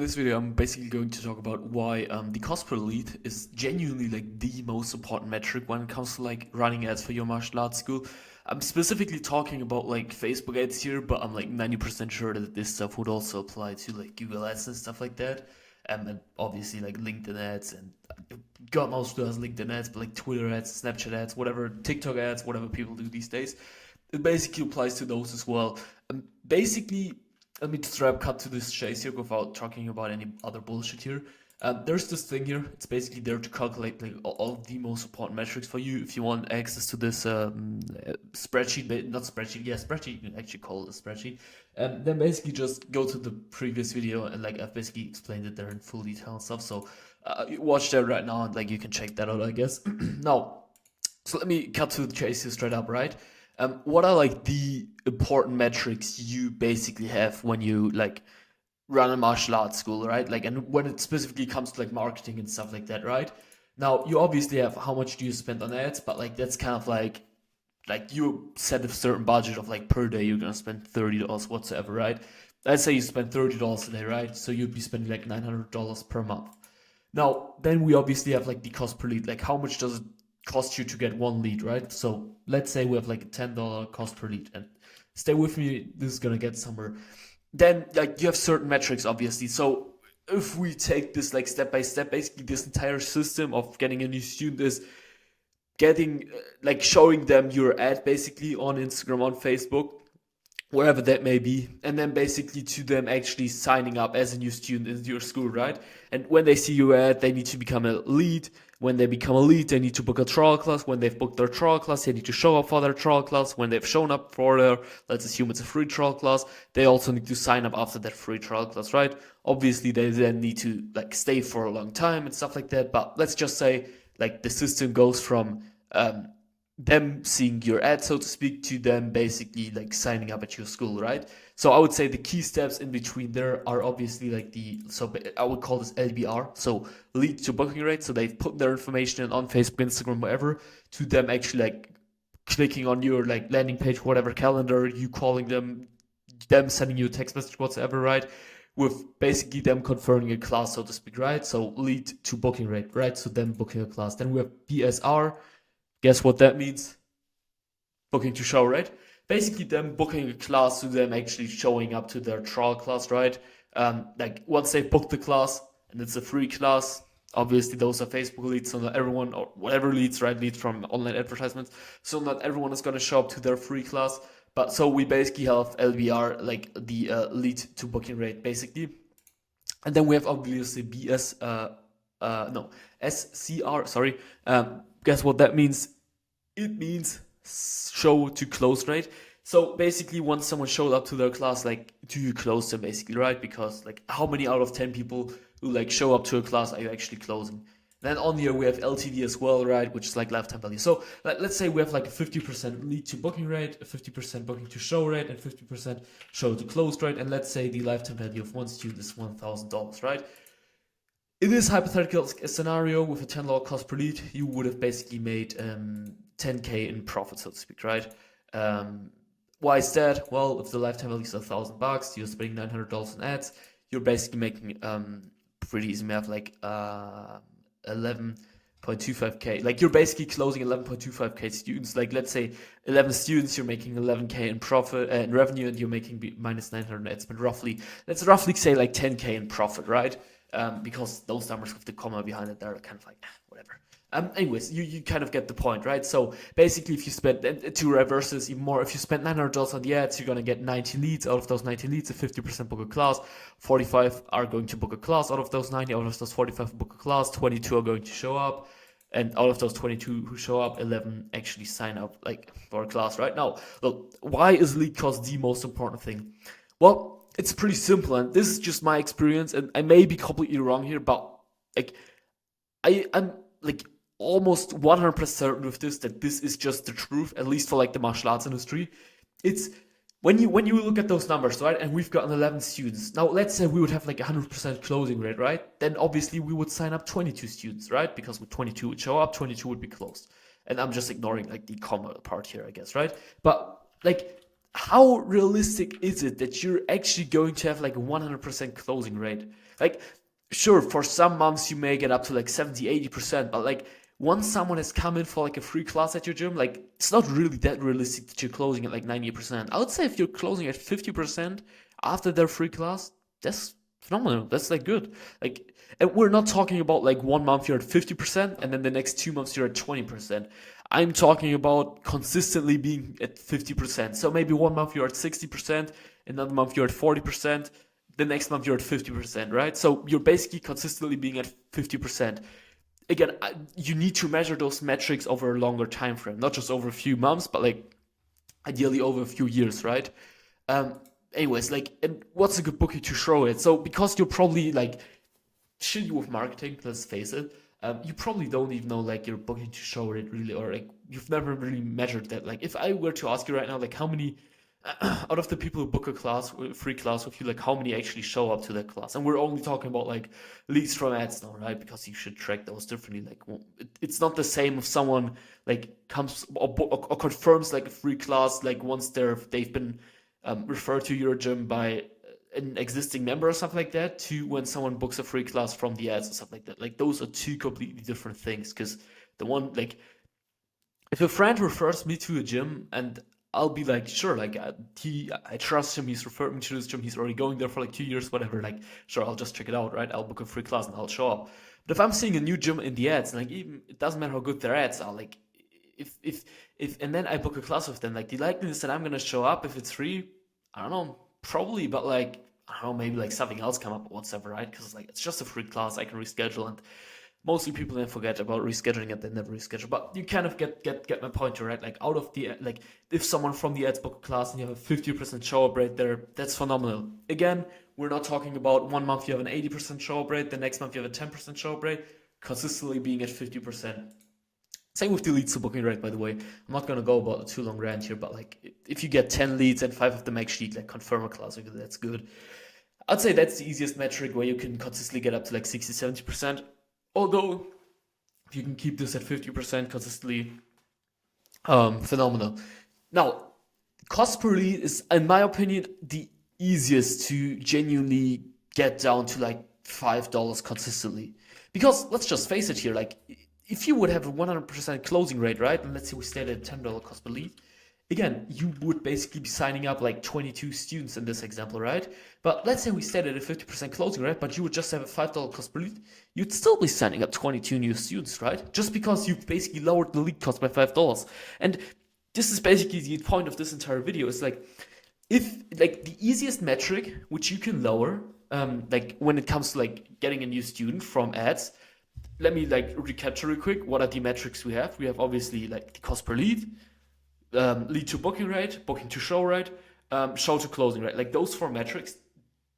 this video, I'm basically going to talk about why the cost per lead is genuinely like the most important metric when it comes to like running ads for your martial arts school. I'm specifically talking about like Facebook ads here, but I'm like 90% sure that this stuff would also apply to like Google ads and stuff like that. And obviously like LinkedIn ads and God knows who has LinkedIn ads, but like Twitter ads, Snapchat ads, whatever, TikTok ads, whatever people do these days. It basically applies to those as well. Basically, let me just cut to this chase here without talking about any other bullshit here. There's this thing here. It's basically there to calculate like all of the most important metrics for you. If you want access to this spreadsheet, but not spreadsheet, yeah, spreadsheet. You can actually call it a spreadsheet. Then basically just go to the previous video and like I've basically explained it there in full detail and stuff. So watch that right now and like you can check that out, I guess. Now, so let me cut to the chase here straight up, right? What are like the important metrics you basically have when you like run a martial arts school, right? Like, and when it specifically comes to like marketing and stuff like that, right? Now, you obviously have how much do you spend on ads, but like that's kind of like you set a certain budget of like per day you're gonna spend $30 whatsoever, right? Let's say you spend $30 a day, right? So you'd be spending like $900 per month. Now, then we obviously have like the cost per lead. Like, how much does it cost you to get one lead, right? So let's say we have like a $10 cost per lead, and stay with me, this is gonna get somewhere. Then like you have certain metrics, obviously. So if we take this like step by step, basically this entire system of getting a new student is getting like showing them your ad basically on Instagram, on Facebook, wherever that may be, and then basically to them actually signing up as a new student in your school, right? And when they see your ad, they need to become a lead. When they become a lead, they need to book a trial class. When they've booked their trial class, they need to show up for their trial class. When they've shown up for their, let's assume it's a free trial class, they also need to sign up after that free trial class, right? Obviously, they then need to like stay for a long time and stuff like that. But let's just say like the system goes from them seeing your ad, so to speak, to them basically like signing up at your school, right? So I would say the key steps in between there are obviously like so I would call this LBR, so lead to booking rate. So they've put their information in on Facebook, Instagram, whatever, to them actually like clicking on your like landing page, whatever calendar, you calling them sending you a text message, whatsoever, right? With basically them confirming a class, so to speak, right? So lead to booking rate, right? So them booking a class. Then we have BSR. Guess what that means? Booking to show, right? Basically, them booking a class to them actually showing up to their trial class, right? Like once they book the class and it's a free class, obviously those are Facebook leads, so not everyone or whatever leads, right? Leads from online advertisements. So not everyone is gonna show up to their free class. But so we basically have LBR, like the lead to booking rate, basically. And then we have obviously SCR, sorry. Guess what that means? It means show to close rate. So basically, once someone showed up to their class, like, do you close them basically, right? Because like, how many out of 10 people who like show up to a class are you actually closing? Then on here we have LTV as well, right? Which is like lifetime value. So let's say we have like a 50% lead to booking rate, a 50% booking to show rate, and 50% show to close rate. And let's say the lifetime value of one student is $1,000, right? In this hypothetical scenario with a $10 cost per lead, you would have basically made 10K in profit, so to speak, right? Why is that? Well, if the lifetime value is $1,000, you're spending $900 in ads, you're basically making pretty easy math, like 11.25K. Like you're basically closing 11.25K students. Like let's say 11 students, you're making 11K in profit in revenue, and you're making minus 900 ad spend. Let's roughly say like 10K in profit, right? Because those numbers with the comma behind it, they're kind of like whatever. Anyways, you kind of get the point, right? So basically, if you spend, to reverse this even more, if you spend $900 on the ads, you're gonna get 90 leads. Out of those 90 leads, a 50% book a class, 45 are going to book a class. Out of those 90, out of those 45 book a class, 22 are going to show up, and out of those 22 who show up, 11 actually sign up like for a class. Right now, look, why is lead cost the most important thing? Well, it's pretty simple, and this is just my experience, and I may be completely wrong here, but like I'm like almost 100% certain with this that this is just the truth, at least for like the martial arts industry. It's when you look at those numbers, right? And we've gotten 11 students. Now let's say we would have like 100% closing rate, right? Then obviously we would sign up 22 students, right? Because with 22 would show up, 22 would be closed. And I'm just ignoring like the comma part here, I guess, right? But like, how realistic is it that you're actually going to have like a 100% closing rate? Like, sure, for some months you may get up to like 70, 80%, but like once someone has come in for like a free class at your gym, like it's not really that realistic that you're closing at like 90%. I would say if you're closing at 50% after their free class, that's phenomenal. That's like good. Like, and we're not talking about like 1 month you're at 50% and then the next 2 months you're at 20%. I'm talking about consistently being at 50%. So maybe 1 month you're at 60%, another month you're at 40%, the next month you're at 50%, right? So you're basically consistently being at 50%. Again, you need to measure those metrics over a longer time frame, not just over a few months, but like ideally over a few years, right? Um, Anyways, like, and what's a good bookie to show it? So because you're probably like shitty with marketing, let's face it. You probably don't even know like your booking to show it really, or like you've never really measured that. Like if I were to ask you right now, like how many out of the people who book a class, free class with you, like how many actually show up to that class? And we're only talking about like leads from ads now, right? Because you should track those differently. Like it's not the same if someone like comes or confirms like a free class, like once they've been referred to your gym by an existing member or something like that, to when someone books a free class from the ads or something like that. Like those are two completely different things. Because the one like if a friend refers me to a gym and I'll be like, sure, like I trust him. He's referred me to this gym. He's already going there for like 2 years, whatever. Like, sure, I'll just check it out, right? I'll book a free class and I'll show up. But if I'm seeing a new gym in the ads, like even it doesn't matter how good their ads are, like if if and then I book a class with them, like the likeliness that I'm gonna show up if it's free, I don't know, probably, but like I don't know, maybe like something else come up or whatever, right? Because like it's just a free class, I can reschedule, and mostly people then forget about rescheduling it, they never reschedule. But you kind of get my point, right? Like out of the like if someone from the ads book a class and you have a 50% show up rate there, that's phenomenal. Again, we're not talking about 1 month you have an 80% show up rate, the next month you have a 10% show up rate, consistently being at 50%. Same with the leads to booking rate, by the way. I'm not gonna go about a too long rant here, but like if you get 10 leads and 5 of them actually like confirm a class, okay, that's good. I'd say that's the easiest metric where you can consistently get up to like 60, 70%. Although if you can keep this at 50% consistently, phenomenal. Now, cost per lead is, in my opinion, the easiest to genuinely get down to like $5 consistently. Because let's just face it here, like if you would have a 100% closing rate, right? And let's say we stayed at $10 cost per lead, again, you would basically be signing up like 22 students in this example, right? But let's say we stayed at a 50% closing rate, but you would just have a $5 cost per lead, you'd still be signing up 22 new students, right? Just because you've basically lowered the lead cost by $5. And this is basically the point of this entire video. It's like, if like the easiest metric which you can lower, like when it comes to like getting a new student from ads, let me like recapture real quick. What are the metrics we have? We have obviously like the cost per lead, lead to booking rate, booking to show rate, show to closing rate. Like those four metrics.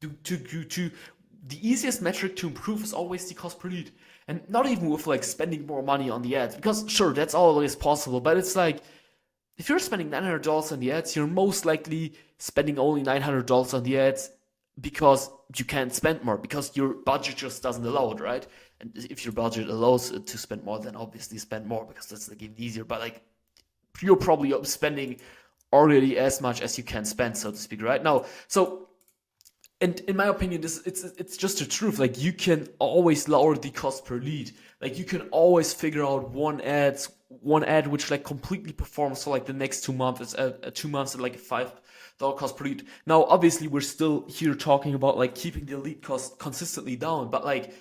To the easiest metric to improve is always the cost per lead, and not even with like spending more money on the ads, because sure that's always possible, but it's like if you're spending $900 on the ads, you're most likely spending only $900 on the ads because you can't spend more, because your budget just doesn't allow it, right? And if your budget allows it to spend more, then obviously spend more because that's like even easier. But like you're probably spending already as much as you can spend, so to speak, right now. So, and in my opinion, it's just the truth. Like you can always lower the cost per lead. Like you can always figure out one ad which like completely performs for like the next 2 months. It's 2 months at like a $5 cost per lead. Now, obviously, we're still here talking about like keeping the lead cost consistently down, but like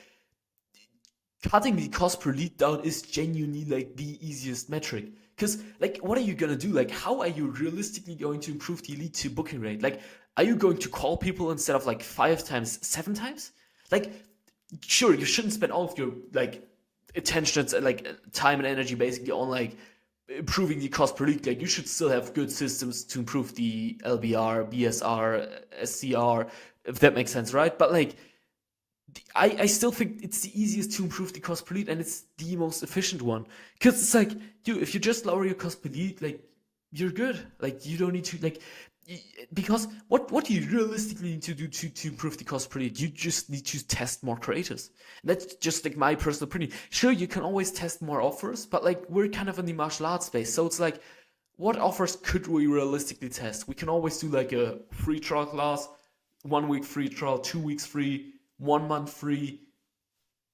cutting the cost per lead down is genuinely like the easiest metric. Because like, what are you gonna do? Like, how are you realistically going to improve the lead to booking rate? Like, are you going to call people instead of like 5 times, 7 times? Like, sure, you shouldn't spend all of your like attention, like time and energy basically on like improving the cost per lead. Like, you should still have good systems to improve the LBR, BSR, SCR, if that makes sense, right? But like, I still think it's the easiest to improve the cost per lead, and it's the most efficient one. Because it's like, if you just lower your cost per lead, like, you're good. Like, you don't need to, like, because what do you realistically need to do to improve the cost per lead? You just need to test more creators. And that's just like my personal opinion. Sure, you can always test more offers, but like, we're kind of in the martial arts space. So it's like, what offers could we realistically test? We can always do like a free trial class, 1 week free trial, 2 weeks free, 1 month free,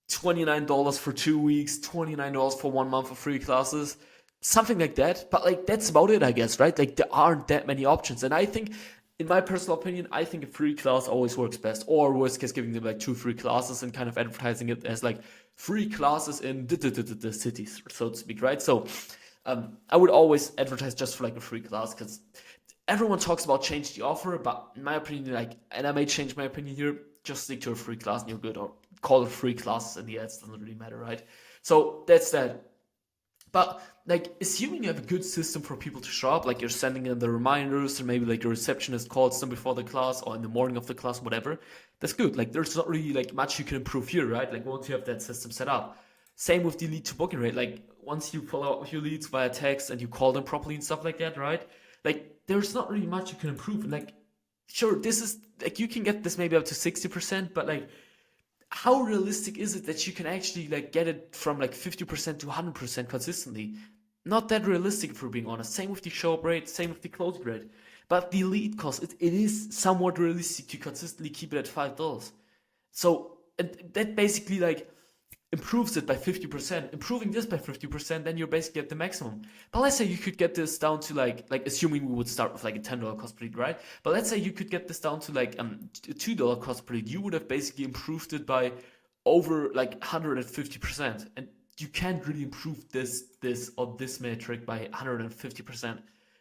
$29 for 2 weeks, $29 for 1 month of free classes, something like that. But like that's about it, I guess, right? Like there aren't that many options. And I think, in my personal opinion, I think a free class always works best. Or worst case, giving them like 2 free classes and kind of advertising it as like free classes in the cities, so to speak, right? So I would always advertise just for like a free class, because everyone talks about change the offer, but in my opinion, like, and I may change my opinion here, just stick to a free class and you're good, or call it free classes in the ads, doesn't really matter, right? So that's that. But like, assuming you have a good system for people to show up, like you're sending in the reminders, or maybe like a receptionist calls them before the class or in the morning of the class, whatever, that's good. Like there's not really like much you can improve here, right? Like once you have that system set up. Same with the lead to booking rate. Like once you follow up with your leads via text and you call them properly and stuff like that, right? Like there's not really much you can improve. And like, sure, this is like, you can get this maybe up to 60%, but like, how realistic is it that you can actually like get it from like 50% to 100% consistently? Not that realistic, if we're being honest. Same with the show up rate, same with the closing rate. But the lead cost, it is somewhat realistic to consistently keep it at $5. So, and that basically like improves it by 50%. Improving this by 50%, then you're basically at the maximum. But let's say you could get this down to like assuming we would start with like a $10 cost per lead, right? But let's say you could get this down to like a $2 cost per lead. You would have basically improved it by over like 150%. And you can't really improve this metric by 150%.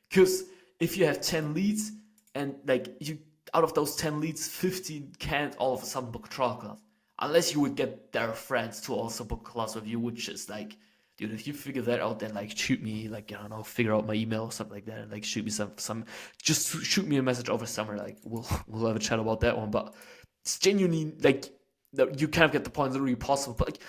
Because if you have 10 leads and like you, out of those 10 leads, 15 can't all of a sudden book a trial class. Unless you would get their friends to also book a class with you, which is like, dude, if you figure that out, then like shoot me, like, I don't know, figure out my email or something like that, and like shoot me just shoot me a message over summer. Like we'll have a chat about that one. But it's genuinely like, you kind of get the point. It's really possible, but like,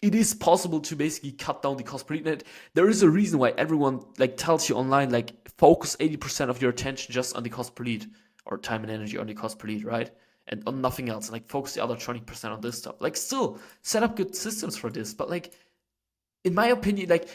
it is possible to basically cut down the cost per lead. And there is a reason why everyone like tells you online, like, focus 80% of your attention just on the cost per lead, or time and energy on the cost per lead, right? And on nothing else. And like focus the other 20% on this stuff. Like still set up good systems for this. But like, in my opinion, like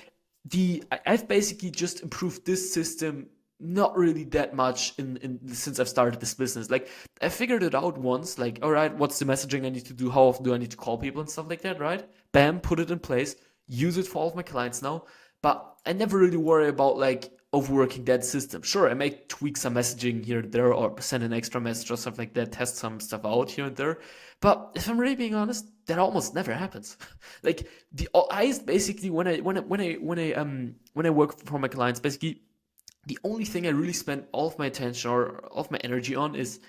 I've basically just improved this system not really that much in since I've started this business. Like I figured it out once, like, all right, what's the messaging I need to do? How often do I need to call people and stuff like that, right? Bam, put it in place, use it for all of my clients now. But I never really worry about like overworking that system. Sure, I may tweak some messaging here and there, or send an extra message or stuff like that, test some stuff out here and there. But if I'm really being honest, that almost never happens. Like I basically, when I work for my clients, basically the only thing I really spend all of my attention or all of my energy on is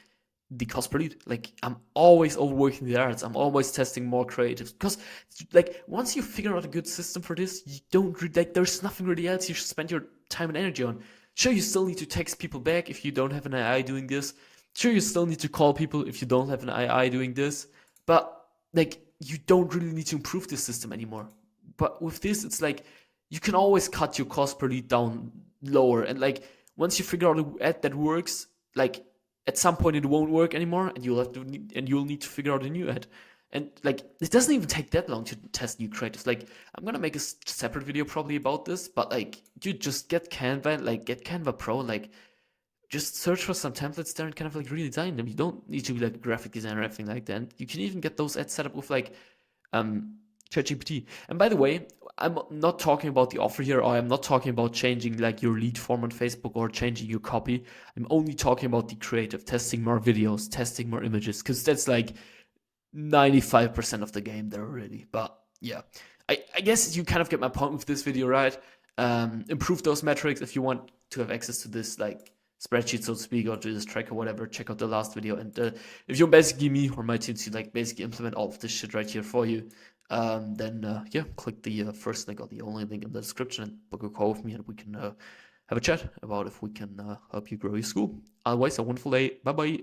the cost per lead. Like I'm always overworking the ads. I'm always testing more creatives, because like once you figure out a good system for this, you don't like, there's nothing really else you should spend your time and energy on. Sure, you still need to text people back if you don't have an AI doing this. Sure, you still need to call people if you don't have an AI doing this. But like, you don't really need to improve this system anymore. But with this, it's like you can always cut your cost per lead down lower. And like once you figure out an ad that works, like at some point it won't work anymore, and you'll need to figure out a new ad. And like it doesn't even take that long to test new creatives. Like I'm gonna make a separate video probably about this, but like you just get Canva, like get Canva Pro, like just search for some templates there and kind of like redesign them. You don't need to be like a graphic designer or anything like that. And you can even get those ads set up with like ChatGPT. And by the way, I'm not talking about the offer here, or I'm not talking about changing like your lead form on Facebook or changing your copy. I'm only talking about the creative, testing more videos, testing more images, because that's like 95% of the game there already. But yeah, I guess you kind of get my point with this video, right? Improve those metrics. If you want to have access to this like spreadsheet, so to speak, or to this track or whatever, check out the last video. And if you basically me or my team to like basically implement all of this shit right here for you, then yeah, click the first link or the only link in the description and book a call with me, and we can have a chat about if we can help you grow your school. Otherwise, a wonderful day. Bye bye.